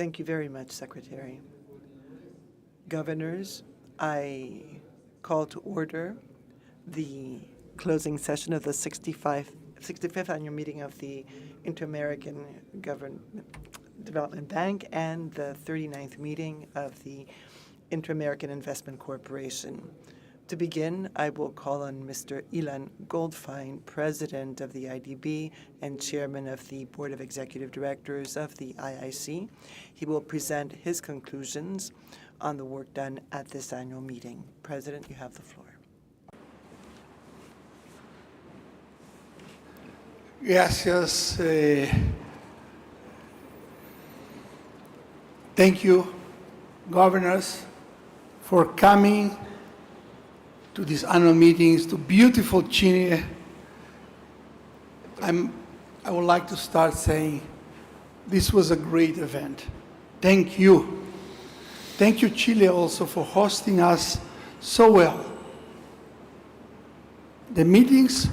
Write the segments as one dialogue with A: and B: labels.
A: Thank you very much, Secretary. Governors, I call to order the closing session of the 65th annual meeting of the Inter-American Development Bank and the 39th meeting of the Inter-American Investment Corporation. To begin, I will call on Mr. Ilan Goldfein, President of the IDB and Chairman of the Board of Executive Directors of the IIC. He will present his conclusions on the work done at this annual meeting. President, you have the floor.
B: Gracias. Thank you, governors, for coming to these annual meetings, to beautiful Chile. I would like to start saying this was a great event. Thank you. Thank you, Chile, also for hosting us so well. The meetings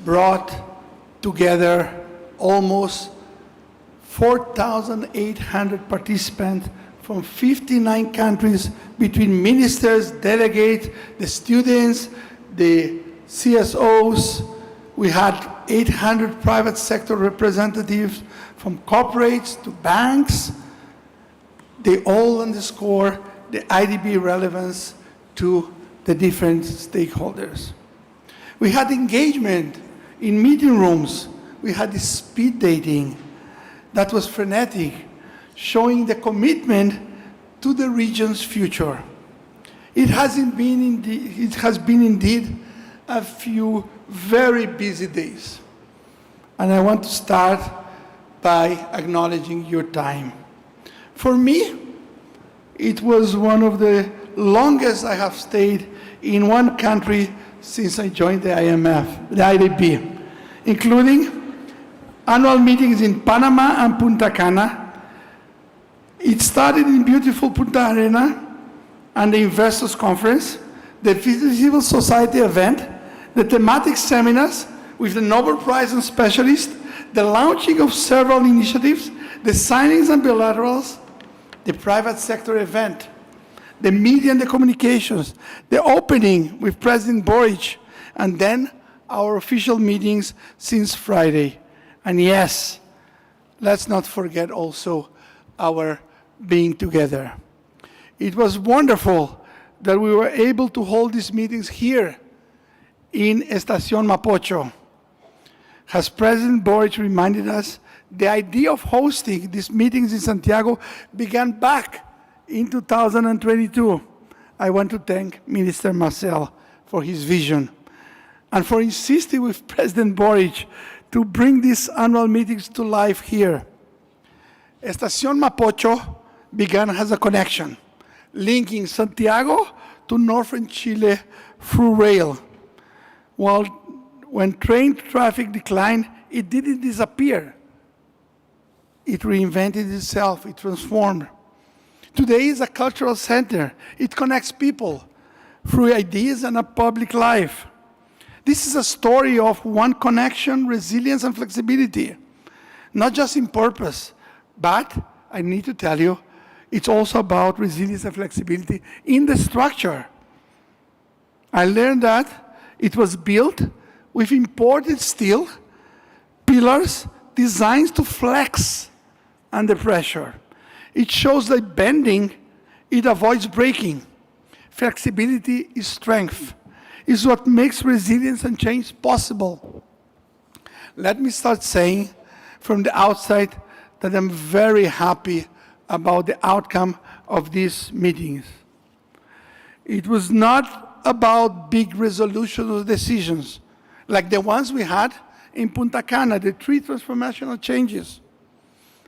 B: brought together almost 4,800 participants from 59 countries between ministers, delegates, the students, the CSOs. We had 800 private sector representatives from corporates to banks. They all underscore the IDB relevance to the different stakeholders. We had engagement in meeting rooms. We had the speed dating that was frenetic, showing the commitment to the region's future. It has been indeed a few very busy days. And I want to start by acknowledging your time. For me, it was one of the longest I have stayed in one country since I joined the IMF, the IDB, including annual meetings in Panama and Punta Cana. It started in beautiful Punta Arena and the Investors Conference, the Civil Society event, the thematic seminars with the Nobel Prize and specialists, the launching of several initiatives, the signings and bilaterals, the private sector event, the media and the communications, the opening with President Boric, and then our official meetings since Friday. And yes, let's not forget also our being together. It was wonderful that we were able to hold these meetings here in Estación Mapocho. As President Boric reminded us, the idea of hosting these meetings in Santiago began back in 2022. I want to thank Minister Marcel for his vision and for insisting with President Boric to bring these annual meetings to life here. Estación Mapocho began as a connection, linking Santiago to northern Chile through rail. When train traffic declined, it didn't disappear. It reinvented itself, it transformed. Today is a cultural center. It connects people through ideas and a public life. This is a story of one connection, resilience, and flexibility, not just in purpose, but I need to tell you, it's also about resilience and flexibility in the structure. I learned that it was built with imported steel pillars designed to flex under pressure. It shows that bending, it avoids breaking. Flexibility is strength, is what makes resilience and change possible. Let me start saying from the outside that I'm very happy about the outcome of these meetings. It was not about big resolutions or decisions, like the ones we had in Punta Cana, the 3 transformational changes,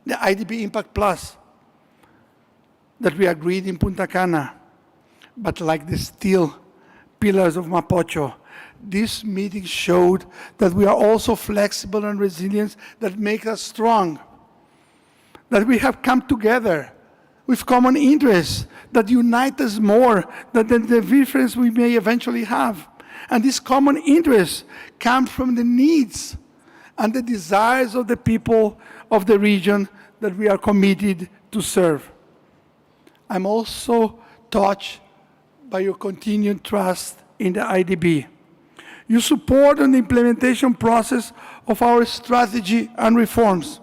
B: the IDB Impact Plus, that we agreed in Punta Cana, but like the steel pillars of Mapocho, this meeting showed that we are also flexible and resilient, that make us strong, that we have come together with common interests that unite us more than the difference we may eventually have. And these common interests come from the needs and the desires of the people of the region that we are committed to serve. I'm also touched by your continued trust in the IDB. Your support on the implementation process of our strategy and reforms,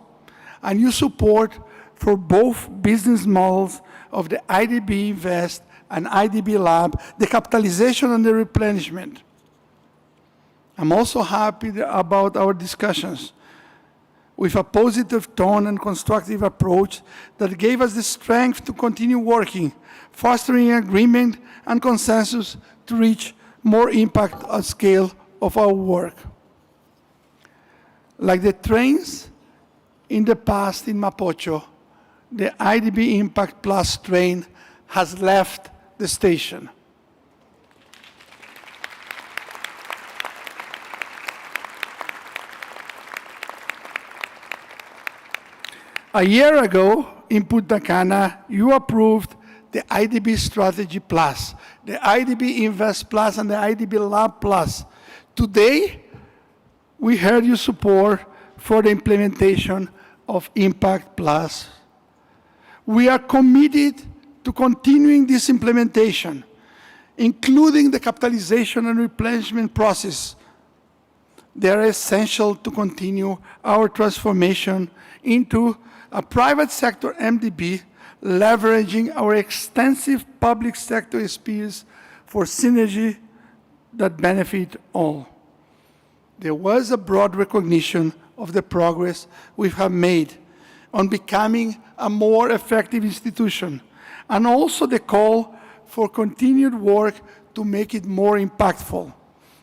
B: and your support for both business models of the IDB Invest and IDB Lab, the capitalization and the replenishment. I'm also happy about our discussions with a positive tone and constructive approach that gave us the strength to continue working, fostering agreement and consensus to reach more impact at scale of our work. Like the trains in the past in Mapocho, the IDB Impact Plus train has left the station. A year ago, in Punta Cana, you approved the IDB Strategy Plus, the IDB Invest Plus, and the IDB Lab Plus. Today, we heard your support for the implementation of Impact Plus. We are committed to continuing this implementation, including the capitalization and replenishment process. They are essential to continue our transformation into a private sector MDB, leveraging our extensive public sector experience for synergy that benefit all. There was a broad recognition of the progress we have made on becoming a more effective institution, and also the call for continued work to make it more impactful.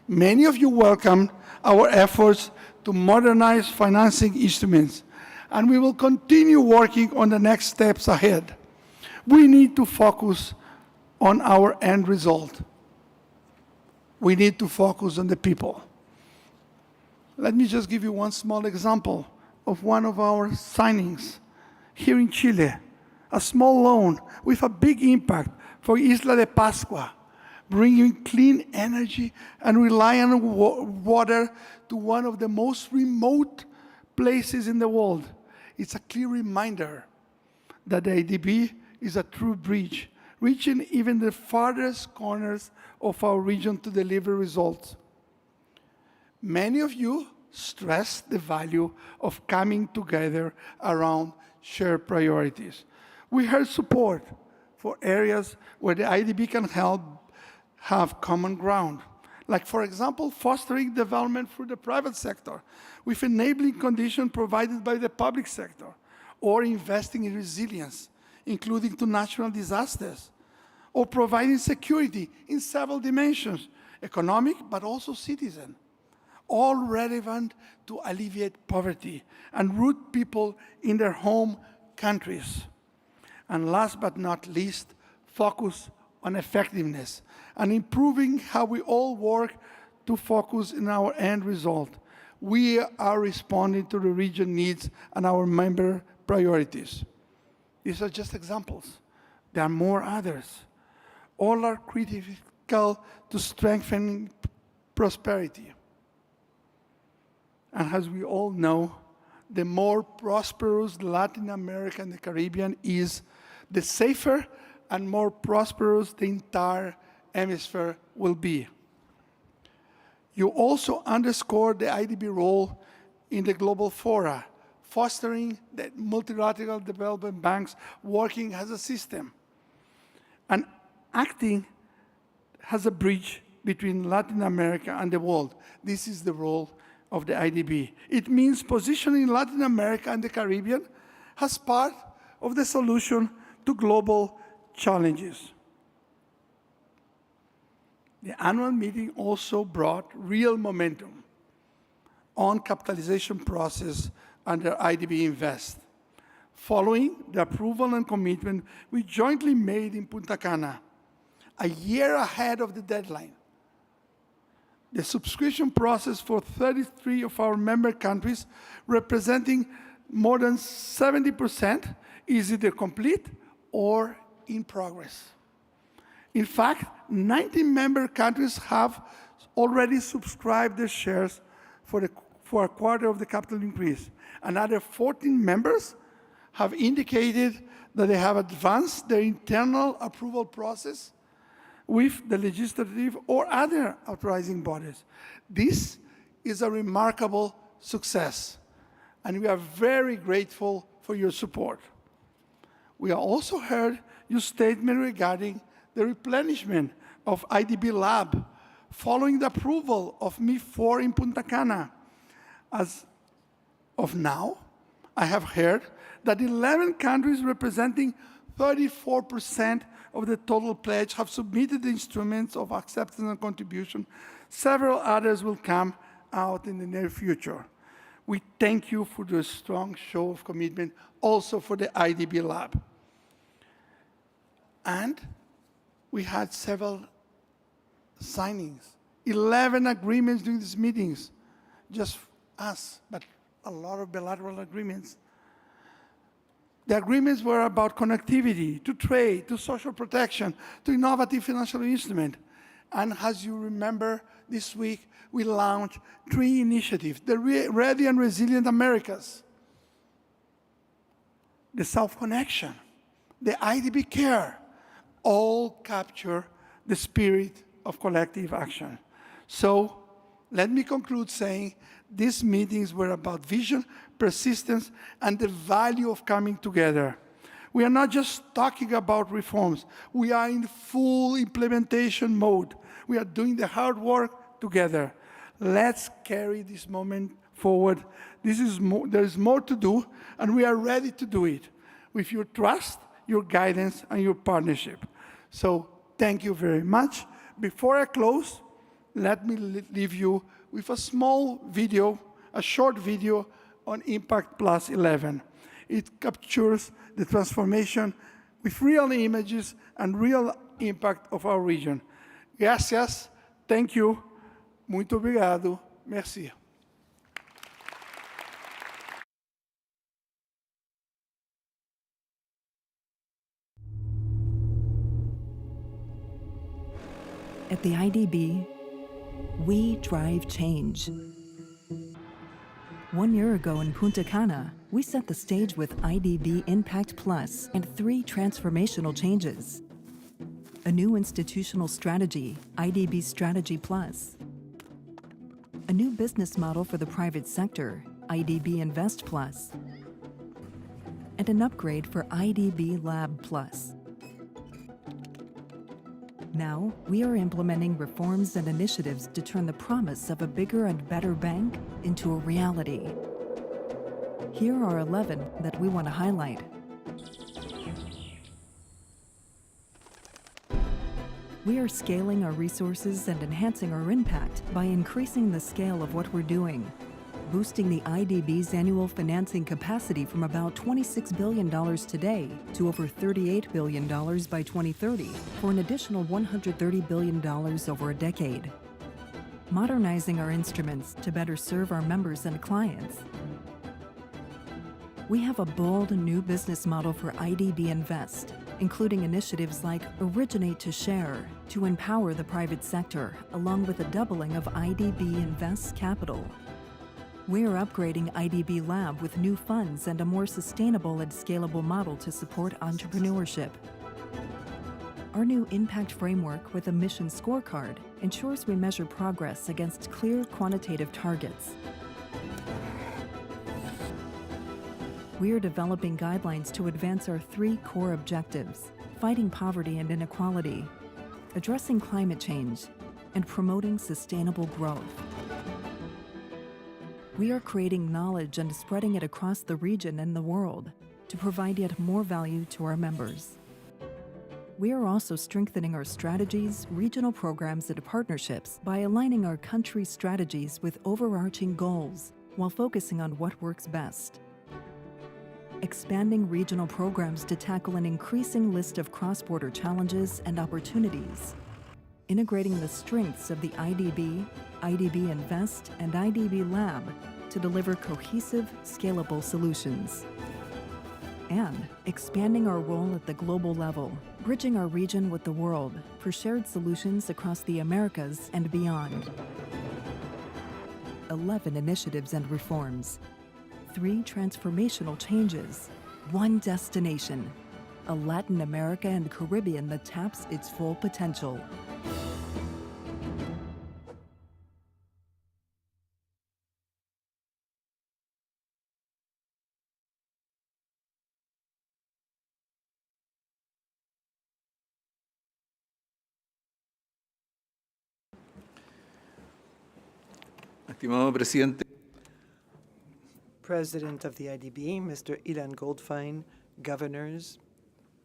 B: Many of you welcomed our efforts to modernize financing instruments, and we will continue working on the next steps ahead. We need to focus on our end result. We need to focus on the people. Let me just give you one small example of one of our signings here in Chile, a small loan with a big impact for Isla de Pascua, bringing clean energy and reliant water to one of the most remote places in the world. It's a clear reminder that the IDB is a true bridge, reaching even the farthest corners of our region to deliver results. Many of you stress the value of coming together around shared priorities. We heard support for areas where the IDB can help have common ground, like, for example, fostering development through the private sector with enabling conditions provided by the public sector, or investing in resilience, including to natural disasters, or providing security in several dimensions, economic but also citizen, all relevant to alleviate poverty and root people in their home countries. And last but not least, focus on effectiveness and improving how we all work to focus in our end result. We are responding to the region needs and our member priorities. These are just examples. There are more others. All are critical to strengthen prosperity. And as we all know, the more prosperous Latin America and the Caribbean is, the safer and more prosperous the entire hemisphere will be. You also underscore the IDB role in the global fora, fostering the multilateral development banks working as a system and acting as a bridge between Latin America and the world. This is the role of the IDB. It means positioning Latin America and the Caribbean as part of the solution to global challenges. The annual meeting also brought real momentum on capitalization process under IDB Invest. Following the approval and commitment we jointly made in Punta Cana, a year ahead of the deadline, the subscription process for 33 of our member countries, representing more than 70%, is either complete or in progress. In fact, 19 member countries have already subscribed their shares for a quarter of the capital increase. Another 14 members have indicated that they have advanced their internal approval process with the legislative or other authorizing bodies. This is a remarkable success, and we are very grateful for your support. We have also heard your statement regarding the replenishment of IDB Lab following the approval of MI4 in Punta Cana. As of now, I have heard that 11 countries representing 34% of the total pledge have submitted the instruments of acceptance and contribution. Several others will come out in the near future. We thank you for the strong show of commitment also for the IDB Lab. And we had several signings, 11 agreements during these meetings, just us, but a lot of bilateral agreements. The agreements were about connectivity, to trade, to social protection, to innovative financial instrument. And as you remember, this week we launched 3 initiatives: the Ready and Resilient Americas, the South Connection, the IDB Care, all capture the spirit of collective action. So let me conclude saying these meetings were about vision, persistence, and the value of coming together. We are not just talking about reforms. We are in full implementation mode. We are doing the hard work together. Let's carry this moment forward. There is more to do, and we are ready to do it with your trust, your guidance, and your partnership. So thank you very much. Before I close, let me leave you with a small video, a short video on Impact Plus 11. It captures the transformation with real images and real impact of our region. Gracias, thank you, muito obrigado, merci.
C: At the IDB, we drive change. 1 year ago in Punta Cana, we set the stage with IDB Impact Plus and 3 transformational changes. A new institutional strategy, IDB Strategy Plus. A new business model for the private sector, IDB Invest Plus. And an upgrade for IDB Lab Plus. Now, we are implementing reforms and initiatives to turn the promise of a bigger and better bank into a reality. Here are 11 that we want to highlight. We are scaling our resources and enhancing our impact by increasing the scale of what we're doing, boosting the IDB's annual financing capacity from about $26 billion today to over $38 billion by 2030 for an additional $130 billion over a decade. Modernizing our instruments to better serve our members and clients. We have a bold new business model for IDB Invest, including initiatives like Originate to Share to empower the private sector, along with a doubling of IDB Invest capital. We are upgrading IDB Lab with new funds and a more sustainable and scalable model to support entrepreneurship. Our new impact framework with a mission scorecard ensures we measure progress against clear quantitative targets. We are developing guidelines to advance our 3 core objectives: fighting poverty and inequality, addressing climate change, and promoting sustainable growth. We are creating knowledge and spreading it across the region and the world to provide yet more value to our members. We are also strengthening our strategies, regional programs, and partnerships by aligning our country strategies with overarching goals while focusing on what works best. Expanding regional programs to tackle an increasing list of cross-border challenges and opportunities. integrating the strengths of the IDB, IDB Invest, and IDB Lab to deliver cohesive, scalable solutions. And expanding our role at the global level, bridging our region with the world for shared solutions across the Americas and beyond. 11 initiatives and reforms, 3 transformational changes, 1 destination, a Latin America and Caribbean that taps its full potential.
D: Estimado presidente,
A: President of the IDB, Mr. Ilan Goldfein, governors,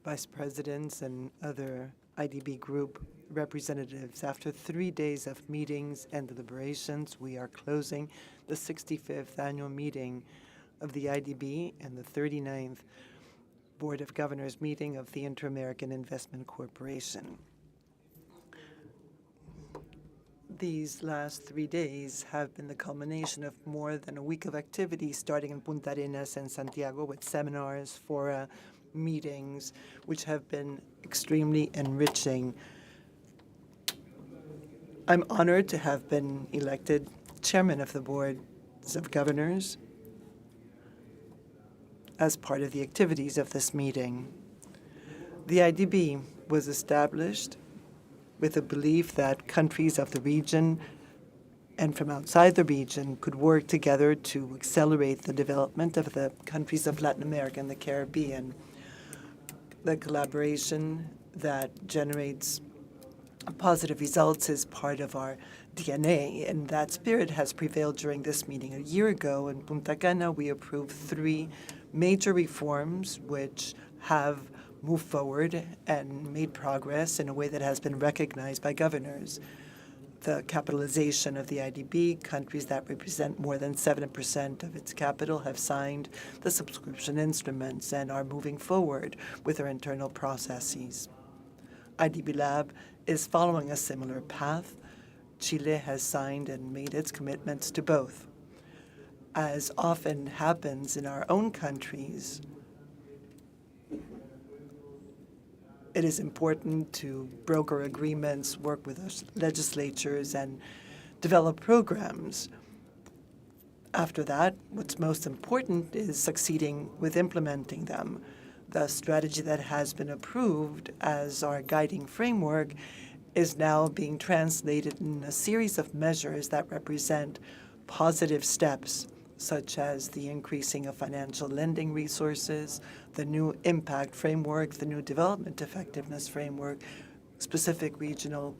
A: vice presidents, and other IDB group representatives, after 3 days of meetings and deliberations, we are closing the 65th annual meeting of the IDB and the 39th Board of Governors meeting of the Inter-American Investment Corporation. These last 3 days have been the culmination of more than a week of activity, starting in Punta Arenas and Santiago with seminars, fora, meetings, which have been extremely enriching. I'm honored to have been elected chairman of the boards of governors as part of the activities of this meeting. The IDB was established with a belief that countries of the region and from outside the region could work together to accelerate the development of the countries of Latin America and the Caribbean. The collaboration that generates positive results is part of our DNA, and that spirit has prevailed during this meeting. A year ago in Punta Cana, we approved 3 major reforms which have moved forward and made progress in a way that has been recognized by governors. The capitalization of the IDB, countries that represent more than 7% of its capital have signed the subscription instruments and are moving forward with their internal processes. IDB Lab is following a similar path. Chile has signed and made its commitments to both. As often happens in our own countries, it is important to broker agreements, work with our legislatures, and develop programs. After that, what's most important is succeeding with implementing them. The strategy that has been approved as our guiding framework is now being translated in a series of measures that represent positive steps, such as the increasing of financial lending resources, the new impact framework, the new development effectiveness framework, specific regional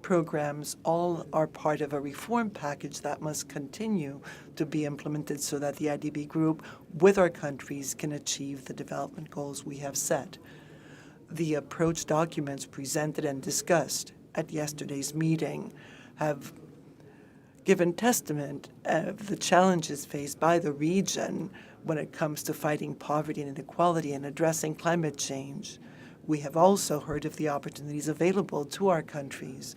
A: programs, all are part of a reform package that must continue to be implemented so that the IDB group, with our countries, can achieve the development goals we have set. The approach documents presented and discussed at yesterday's meeting have given testament of the challenges faced by the region when it comes to fighting poverty and inequality and addressing climate change. We have also heard of the opportunities available to our countries,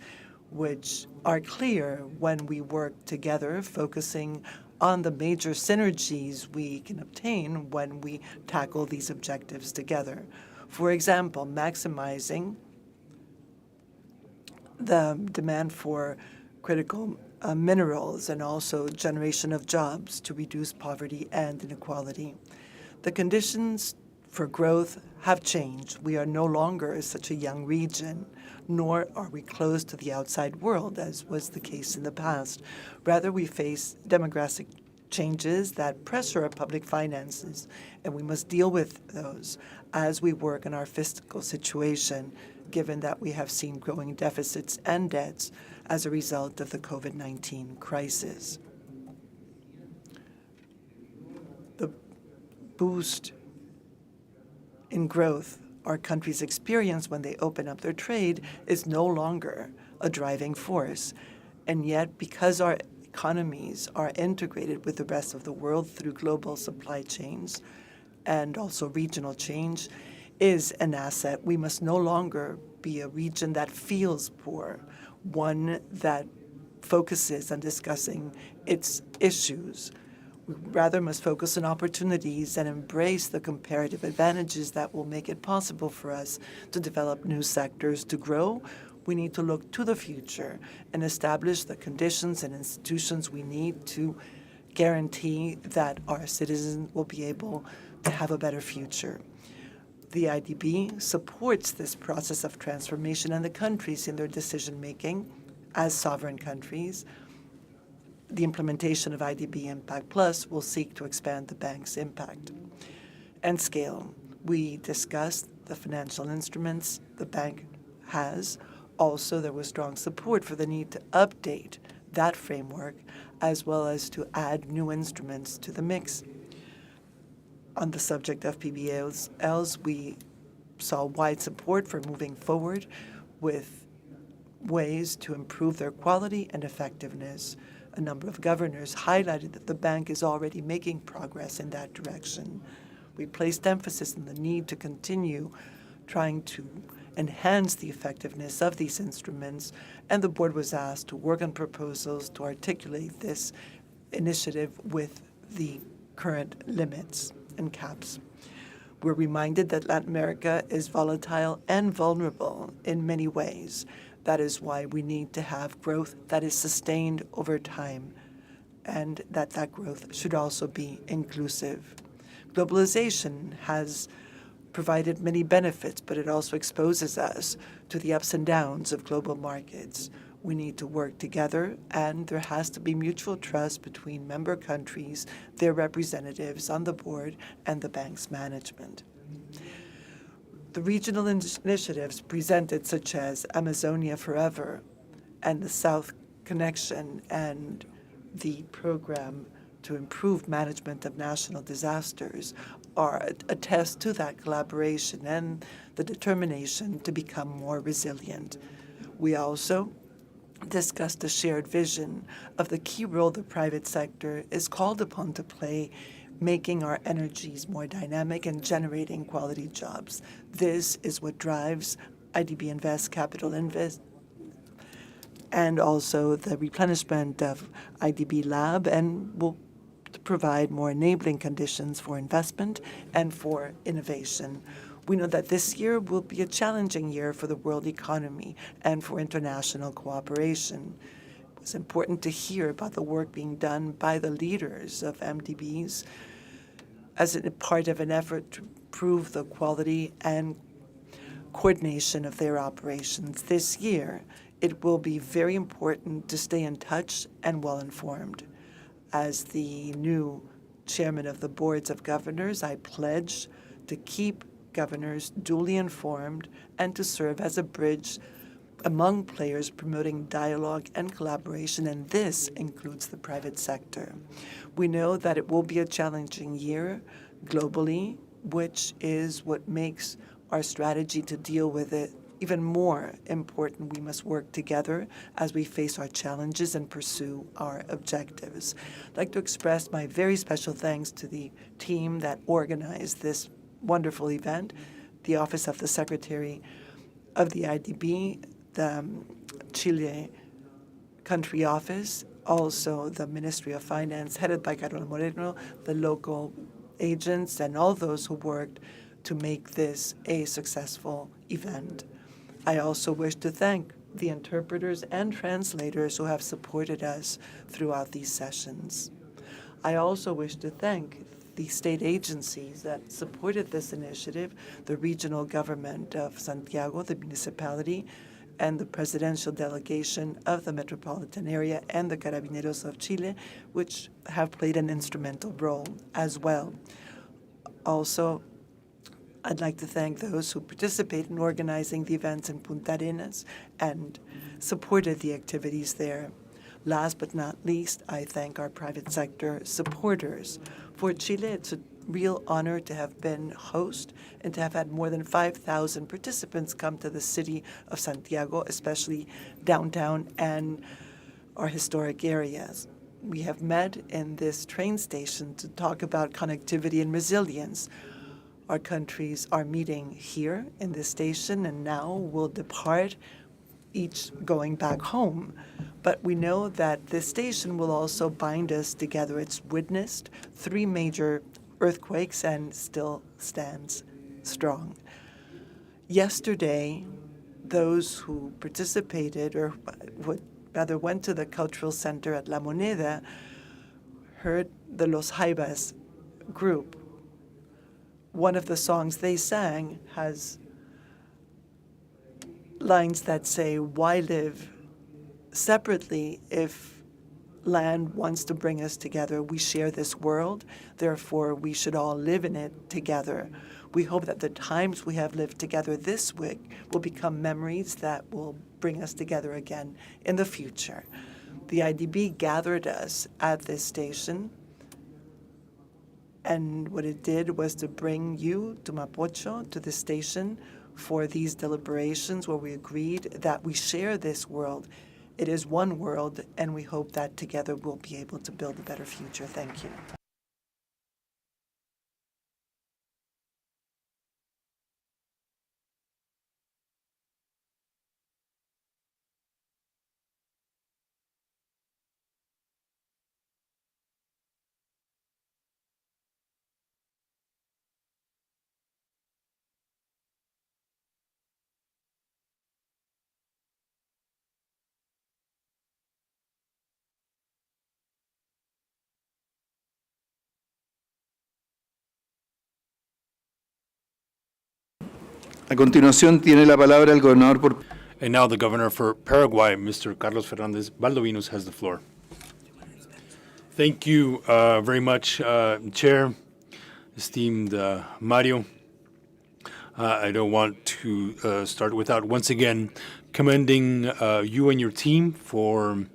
A: which are clear when we work together, focusing on the major synergies we can obtain when we tackle these objectives together. For example, maximizing the demand for critical minerals and also generation of jobs to reduce poverty and inequality. The conditions for growth have changed. We are no longer such a young region, nor are we closed to the outside world, as was the case in the past. Rather, we face demographic changes that pressure our public finances, and we must deal with those as we work on our fiscal situation, given that we have seen growing deficits and debts as a result of the COVID-19 crisis. The boost in growth our countries experience when they open up their trade is no longer a driving force. And yet, because our economies are integrated with the rest of the world through global supply chains and also regional change is an asset, we must no longer be a region that feels poor, one that focuses on discussing its issues. We rather must focus on opportunities and embrace the comparative advantages that will make it possible for us to develop new sectors. To grow, we need to look to the future and establish the conditions and institutions we need to guarantee that our citizens will be able to have a better future. The IDB supports this process of transformation and the countries in their decision-making as sovereign countries. The implementation of IDB Impact Plus will seek to expand the bank's impact and scale. We discussed the financial instruments the bank has. Also, there was strong support for the need to update that framework as well as to add new instruments to the mix. On the subject of PBLs, we saw wide support for moving forward with ways to improve their quality and effectiveness. A number of governors highlighted that the bank is already making progress in that direction. We placed emphasis on the need to continue trying to enhance the effectiveness of these instruments, and the board was asked to work on proposals to articulate this initiative with the current limits and caps. We're reminded that Latin America is volatile and vulnerable in many ways. That is why we need to have growth that is sustained over time, and that growth should also be inclusive. Globalization has provided many benefits, but it also exposes us to the ups and downs of global markets. We need to work together, and there has to be mutual trust between member countries, their representatives on the board, and the bank's management. The regional initiatives presented, such as Amazonia Forever and the South Connection and the program to improve management of national disasters, are attest to that collaboration and the determination to become more resilient. We also discussed a shared vision of the key role the private sector is called upon to play, making our energies more dynamic and generating quality jobs. This is what drives IDB Invest Capital Invest and also the replenishment of IDB Lab, and will provide more enabling conditions for investment and for innovation. We know that this year will be a challenging year for the world economy and for international cooperation. It's important to hear about the work being done by the leaders of MDBs as a part of an effort to improve the quality and coordination of their operations. This year, it will be very important to stay in touch and well-informed. As the new chairman of the boards of governors, I pledge to keep governors duly informed and to serve as a bridge among players promoting dialogue and collaboration, and this includes the private sector. We know that it will be a challenging year globally, which is what makes our strategy to deal with it even more important. We must work together as we face our challenges and pursue our objectives. I'd like to express my very special thanks to the team that organized this wonderful event, the Office of the Secretary of the IDB, the Chile country office, also the Ministry of Finance, headed by Carlos Moreno, the local agents, and all those who worked to make this a successful event. I also wish to thank the interpreters and translators who have supported us throughout these sessions. I also wish to thank the state agencies that supported this initiative, the regional government of Santiago, the municipality, and the presidential delegation of the metropolitan area, and the Carabineros of Chile, which have played an instrumental role as well. Also, I'd like to thank those who participated in organizing the events in Punta Arenas and supported the activities there. Last but not least, I thank our private sector supporters. For Chile, it's a real honor to have been host and to have had more than 5,000 participants come to the city of Santiago, especially downtown and our historic areas. We have met in this train station to talk about connectivity and resilience. Our countries are meeting here in this station and now will depart, each going back home. But we know that this station will also bind us together. It's witnessed 3 major earthquakes and still stands strong. Yesterday, those who participated or would rather went to the cultural center at La Moneda heard the Los Jaivas group. One of the songs they sang has lines that say, "Why live separately if land wants to bring us together? We share this world, therefore we should all live in it together." We hope that the times we have lived together this week will become memories that will bring us together again in the future. The IDB gathered us at this station, and what it did was to bring you to Mapocho, to the station, for these deliberations where we agreed that we share this world. It is one world, and we hope that together we'll be able to build a better future. Thank you.
D: A continuación tiene la palabra el gobernador por...
E: And now the governor for Paraguay, Mr. Carlos Fernandez Baldovinos, has the floor. Thank you very much, Chair, esteemed Mario. I don't want to start without once again commending you and your team for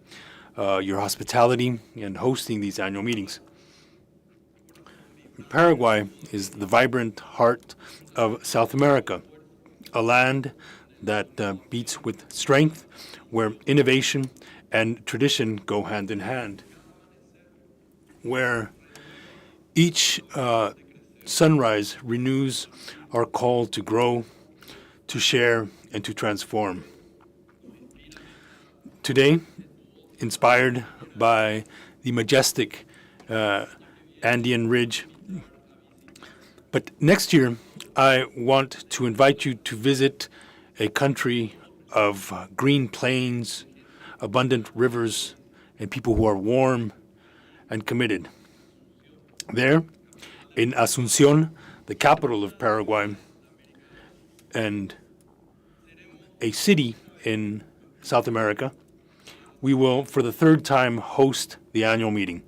E: your hospitality and hosting these annual meetings. Paraguay is the vibrant heart of South America, a land that beats with strength, where innovation and tradition go hand in hand, where each sunrise renews our call to grow, to share, and to transform. Today, inspired by the majestic Andean ridge, but next year, I want to invite you to visit a country of green plains, abundant rivers, and people who are warm and committed. There, in Asunción, the capital of Paraguay, and a city in South America, we will, for the 3rd time, host the annual meeting.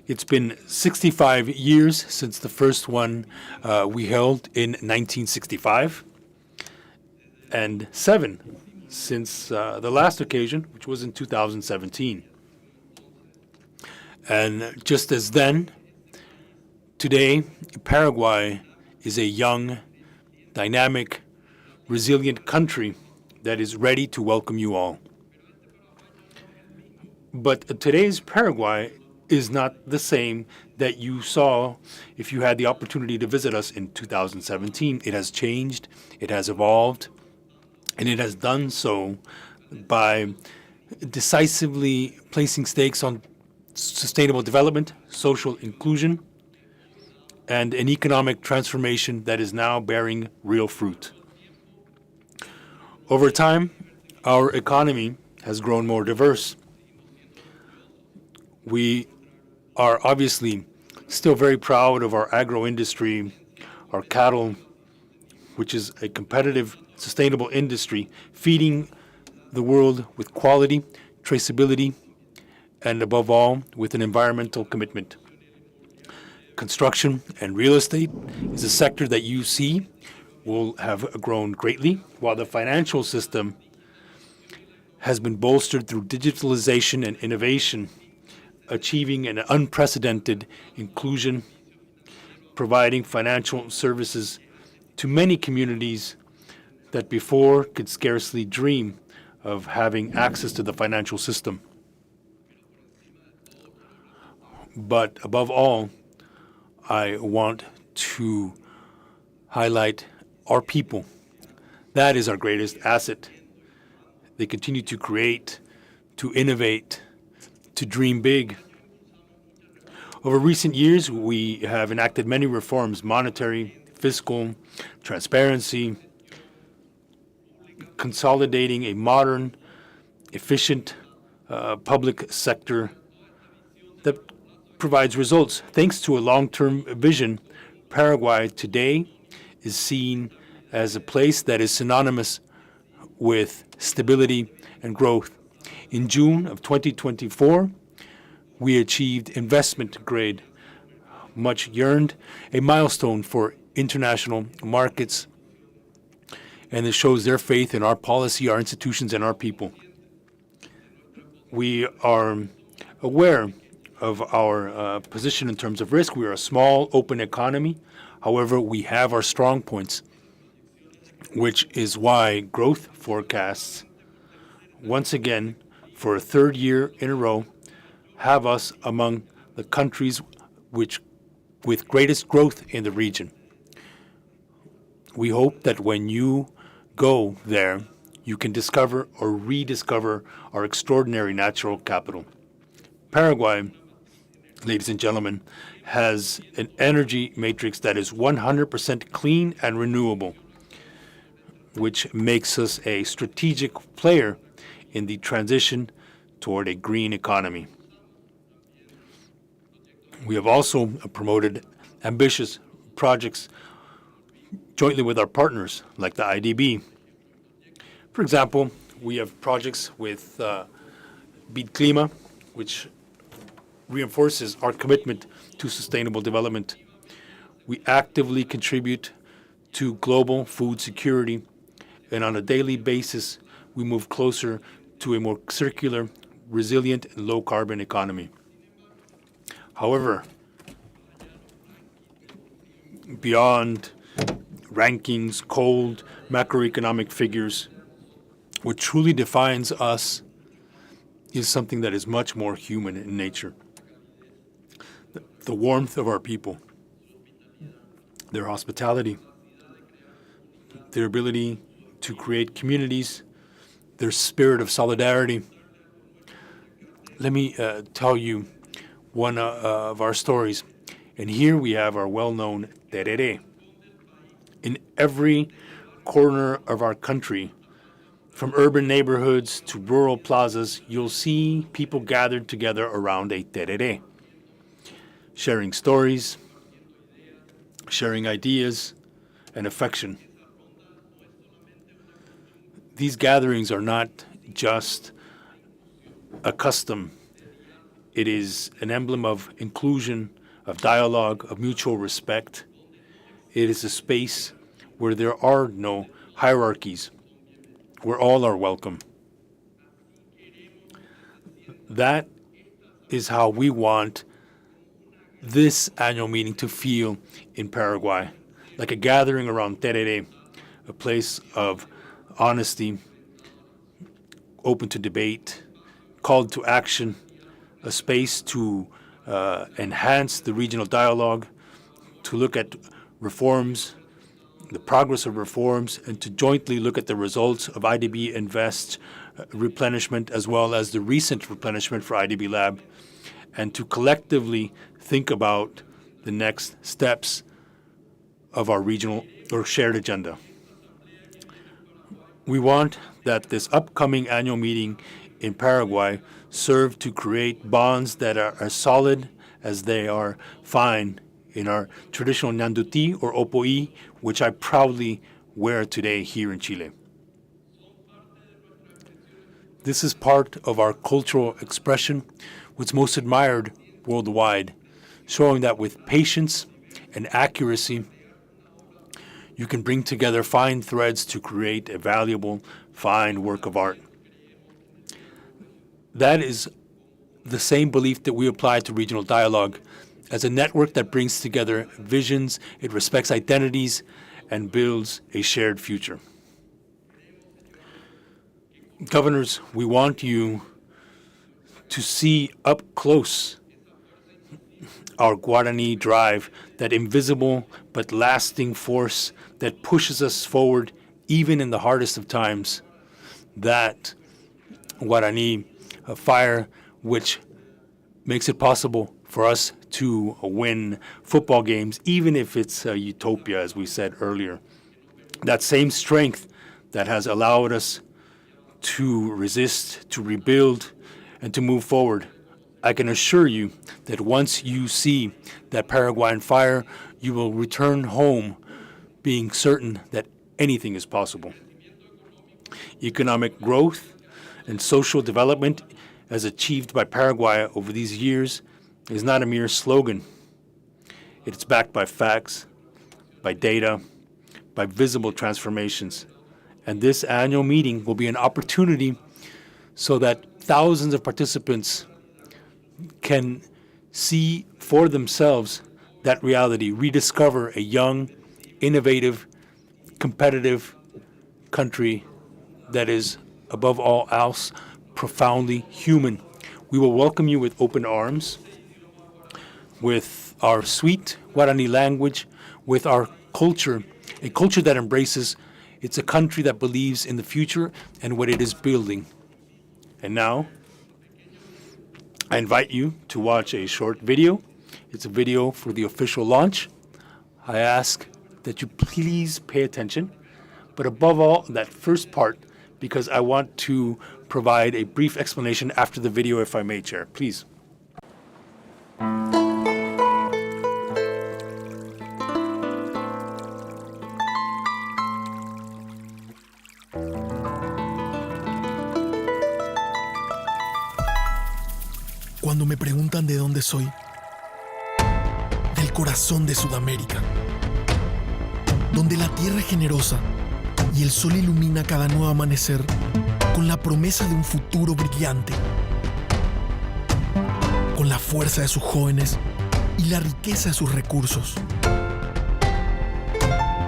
E: It's been 65 years since the first one we held in 1965, and 7 since the last occasion, which was in 2017. And just as then, today, Paraguay is a young, dynamic, resilient country that is ready to welcome you all. But today's Paraguay is not the same that you saw if you had the opportunity to visit us in 2017. It has changed, it has evolved, and it has done so by decisively placing stakes on sustainable development, social inclusion, and an economic transformation that is now bearing real fruit. Over time, our economy has grown more diverse. We are obviously still very proud of our agro-industry, our cattle, which is a competitive, sustainable industry, feeding the world with quality, traceability, and above all, with an environmental commitment. Construction and real estate is a sector that you see will have grown greatly, while the financial system has been bolstered through digitalization and innovation, achieving an unprecedented inclusion, providing financial services to many communities that before could scarcely dream of having access to the financial system. But above all, I want to highlight our people. That is our greatest asset. They continue to create, to innovate, to dream big. Over recent years, we have enacted many reforms: monetary, fiscal, transparency, consolidating a modern, efficient public sector that provides results. Thanks to a long-term vision, Paraguay today is seen as a place that is synonymous with stability and growth. In June of 2024, we achieved investment grade, much yearned, a milestone for international markets, and it shows their faith in our policy, our institutions, and our people. We are aware of our position in terms of risk. We are a small, open economy. However, we have our strong points, which is why growth forecasts, once again, for a third year in a row, have us among the countries with greatest growth in the region. We hope that when you go there, you can discover or rediscover our extraordinary natural capital. Paraguay, ladies and gentlemen, has an energy matrix that is 100% clean and renewable, which makes us a strategic player in the transition toward a green economy. We have also promoted ambitious projects jointly with our partners, like the IDB. For example, we have projects with Beat Clima, which reinforces our commitment to sustainable development. We actively contribute to global food security, and on a daily basis, we move closer to a more circular, resilient, and low-carbon economy. However, beyond rankings, cold macroeconomic figures, what truly defines us is something that is much more human in nature. The warmth of our people, their hospitality, their ability to create communities, their spirit of solidarity. Let me tell you one of our stories. And here we have our well-known tereré. In every corner of our country, from urban neighborhoods to rural plazas, you'll see people gathered together around a tereré, sharing stories, sharing ideas, and affection. These gatherings are not just a custom. It is an emblem of inclusion, of dialogue, of mutual respect. It is a space where there are no hierarchies, where all are welcome. That is how we want this annual meeting to feel in Paraguay, like a gathering around tereré, a place of honesty, open to debate, called to action, a space to enhance the regional dialogue, to look at reforms, the progress of reforms, and to jointly look at the results of IDB Invest replenishment as well as the recent replenishment for IDB Lab, and to collectively think about the next steps of our regional or shared agenda. We want that this upcoming annual meeting in Paraguay serve to create bonds that are as solid as they are fine in our traditional Ñandutí or Opoí, which I proudly wear today here in Chile. This is part of our cultural expression, what's most admired worldwide, showing that with patience and accuracy, you can bring together fine threads to create a valuable, fine work of art. That is the same belief that we apply to regional dialogue. As a network that brings together visions, it respects identities, and builds a shared future. Governors, we want you to see up close our Guarani drive, that invisible but lasting force that pushes us forward even in the hardest of times. That Guarani fire which makes it possible for us to win football games, even if it's a utopia, as we said earlier. That same strength that has allowed us to resist, to rebuild, and to move forward. I can assure you that once you see that Paraguayan fire, you will return home being certain that anything is possible. Economic growth and social development as achieved by Paraguay over these years is not a mere slogan. It's backed by facts, by data, by visible transformations. And this annual meeting will be an opportunity so that thousands of participants can see for themselves that reality, rediscover a young, innovative, competitive country that is, above all else, profoundly human. We will welcome you with open arms, with our sweet Guarani language, with our culture, a culture that embraces. It's a country that believes in the future and what it is building. And now, I invite you to watch a short video. It's a video for the official launch. I ask that you please pay attention, but above all, that first part, because I want to provide a brief explanation after the video, if I may, Chair. Please.
F: Cuando me preguntan de dónde soy, del corazón de Sudamérica, donde la tierra es generosa y el sol ilumina cada nuevo amanecer con la promesa de un futuro brillante, con la fuerza de sus jóvenes y la riqueza de sus recursos.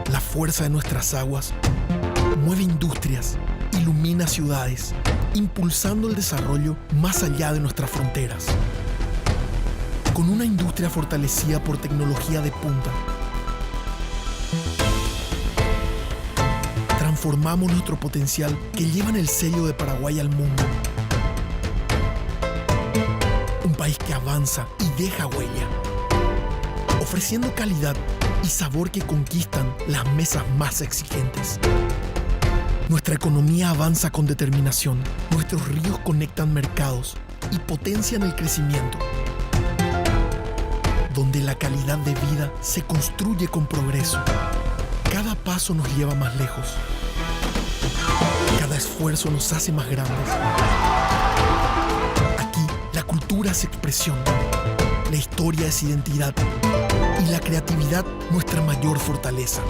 F: La fuerza de nuestras aguas mueve industrias, ilumina ciudades, impulsando el desarrollo más allá de nuestras fronteras. Con una industria fortalecida por tecnología de punta, transformamos nuestro potencial que llevan el sello de Paraguay al mundo. Un país que avanza y deja huella, ofreciendo calidad y sabor que conquistan las mesas más exigentes. Nuestra economía avanza con determinación, nuestros ríos conectan mercados y potencian el crecimiento, donde la calidad de vida se construye con progreso. Cada paso nos lleva más lejos, cada esfuerzo nos hace más grandes. Aquí la cultura es expresión, la historia es identidad y la creatividad nuestra mayor fortaleza.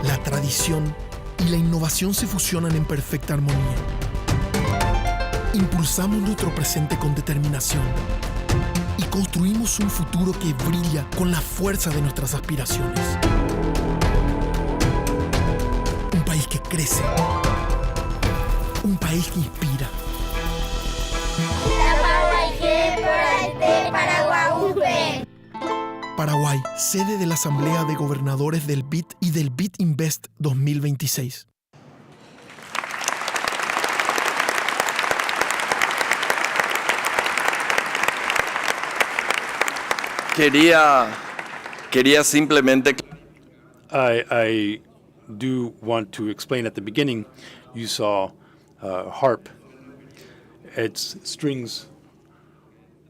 F: La tradición y la innovación se fusionan en perfecta armonía. Impulsamos nuestro presente con determinación y construimos un futuro que brilla con la fuerza de nuestras aspiraciones. Un país que crece, un país que inspira. Paraguay, sede de la Asamblea de Gobernadores del BID y del BID Invest 2026.
G: Quería simplemente...
E: I do want to explain at the beginning, you saw harp. Its strings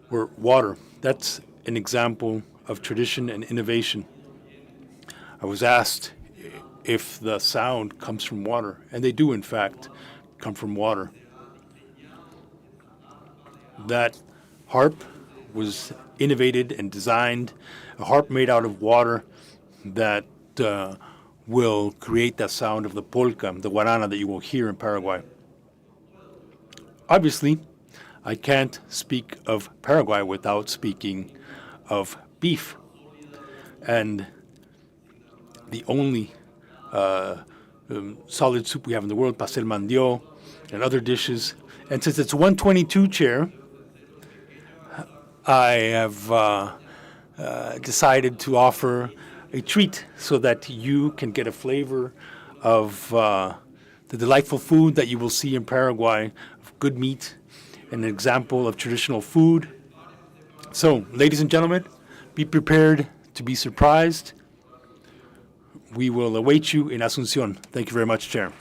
E: were water. That's an example of tradition and innovation. I was asked if the sound comes from water, and they do, in fact, come from water. That harp was innovated and designed, a harp made out of water that will create that sound of the polka, the guarana that you will hear in Paraguay. Obviously, I can't speak of Paraguay without speaking of beef. And the only solid soup we have in the world, pastel mandio, and other dishes. And since it's 122, Chair, I have decided to offer a treat so that you can get a flavor of the delightful food that you will see in Paraguay, of good meat, an example of traditional food. So, ladies and gentlemen, be prepared to be surprised. We will await you in Asunción. Thank you very much, Chair.